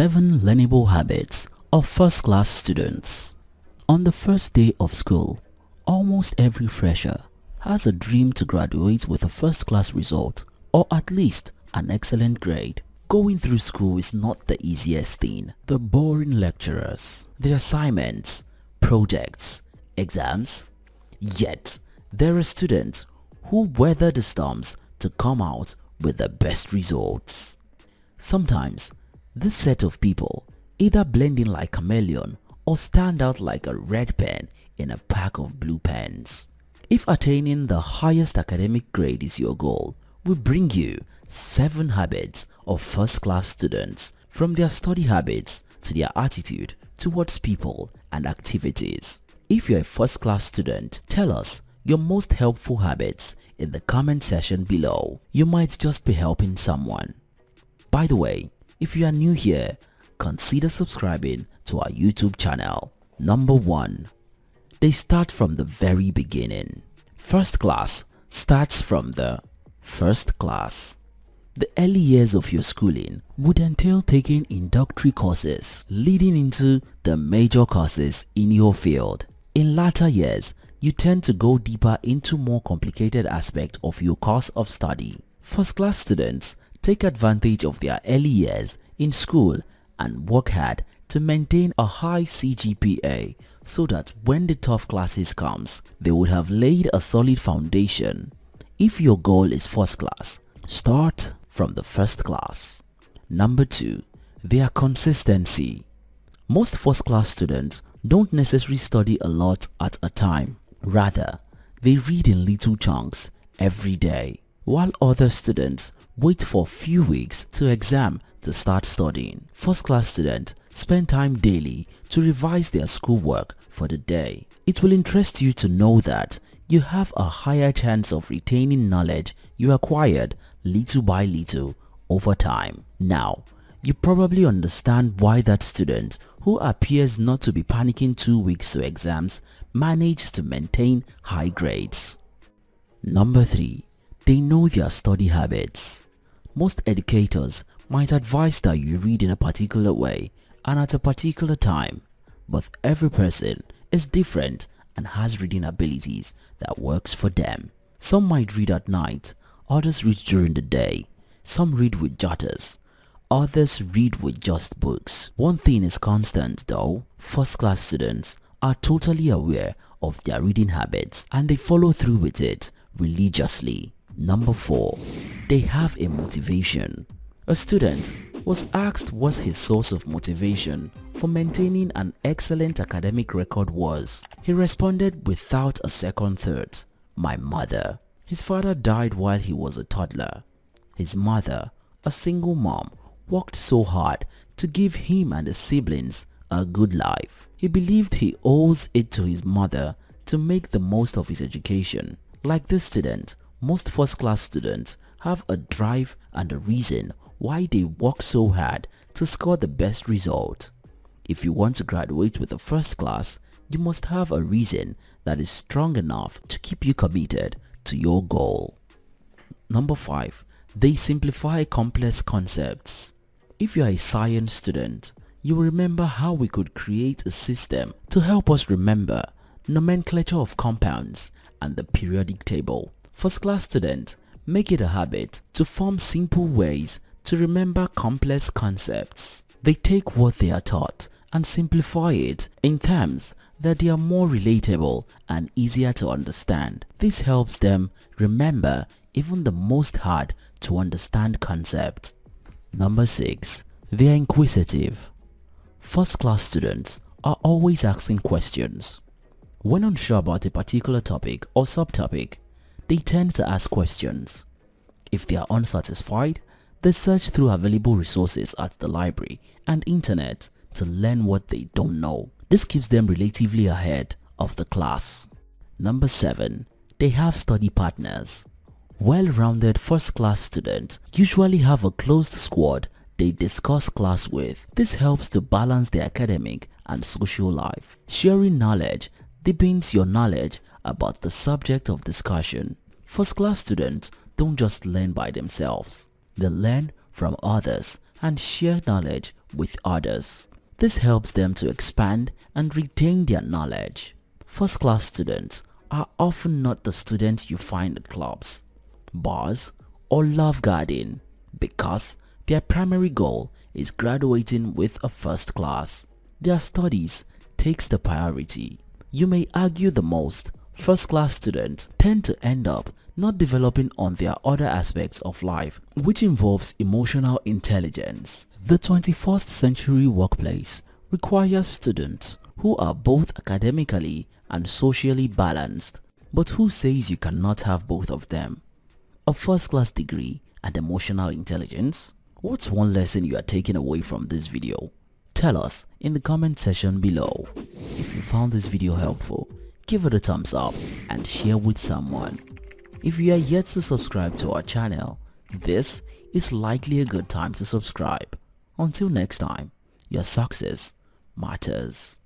7 learnable habits of first-class students. On the first day of school, almost every fresher has a dream to graduate with a first-class result or at least an excellent grade. Going through school is not the easiest thing. The boring lecturers, the assignments, projects, exams. Yet, there are students who weather the storms to come out with the best results. Sometimes, this set of people either blend in like a chameleon or stand out like a red pen in a pack of blue pens. If attaining the highest academic grade is your goal, we bring you 7 habits of first-class students, from their study habits to their attitude towards people and activities. If you're a first-class student, tell us your most helpful habits in the comment section below. You might just be helping someone. By the way, if you are new here, consider subscribing to our YouTube channel. Number 1. They start from the very beginning. First class starts from the first class. The early years of your schooling would entail taking introductory courses leading into the major courses in your field. In latter years, you tend to go deeper into more complicated aspects of your course of study. First class students take advantage of their early years in school and work hard to maintain a high CGPA so that when the tough classes comes, they would have laid a solid foundation. If your goal is first class, start from the first class. Number 2. Their consistency. Most first class students don't necessarily study a lot at a time. Rather, they read in little chunks every day, while other students wait for a few weeks to exam to start studying. First class students spend time daily to revise their schoolwork for the day. It will interest you to know that you have a higher chance of retaining knowledge you acquired little by little over time. Now, you probably understand why that student who appears not to be panicking 2 weeks to exams managed to maintain high grades. Number 3. They know their study habits. Most educators might advise that you read in a particular way and at a particular time, but every person is different and has reading abilities that works for them. Some might read at night, others read during the day, some read with jotters, others read with just books. One thing is constant though, first class students are totally aware of their reading habits and they follow through with it religiously. Number 4. They have a motivation. A student was asked what his source of motivation for maintaining an excellent academic record was. He responded without a second thought, "My mother." His father died while he was a toddler. His mother, a single mom, worked so hard to give him and his siblings a good life. He believed he owes it to his mother to make the most of his education. Like this student, most first-class students have a drive and a reason why they work so hard to score the best result. If you want to graduate with a first class, you must have a reason that is strong enough to keep you committed to your goal. Number 5. They simplify complex concepts. If you are a science student, you will remember how we could create a system to help us remember nomenclature of compounds and the periodic table. First-class students make it a habit to form simple ways to remember complex concepts. They take what they are taught and simplify it in terms that they are more relatable and easier to understand. This helps them remember even the most hard to understand concept. Number 6. They are inquisitive. First-class students are always asking questions. When unsure about a particular topic or subtopic, they tend to ask questions. If they are unsatisfied, they search through available resources at the library and internet to learn what they don't know. This keeps them relatively ahead of the class. Number 7. They have study partners. Well-rounded first-class students usually have a closed squad they discuss class with. This helps to balance their academic and social life. Sharing knowledge deepens your knowledge about the subject of discussion. First-class students don't just learn by themselves. They learn from others and share knowledge with others. This helps them to expand and retain their knowledge. First-class students are often not the students you find at clubs, bars, or love garden because their primary goal is graduating with a first class. Their studies takes the priority. You may argue the most first-class students tend to end up not developing on their other aspects of life, which involves emotional intelligence. The 21st century workplace requires students who are both academically and socially balanced. But who says you cannot have both of them? A first-class degree and emotional intelligence? What's one lesson you are taking away from this video? Tell us in the comment section below. If you found this video helpful, give it a thumbs up and share with someone. If you are yet to subscribe to our channel, this is likely a good time to subscribe. Until next time, your success matters.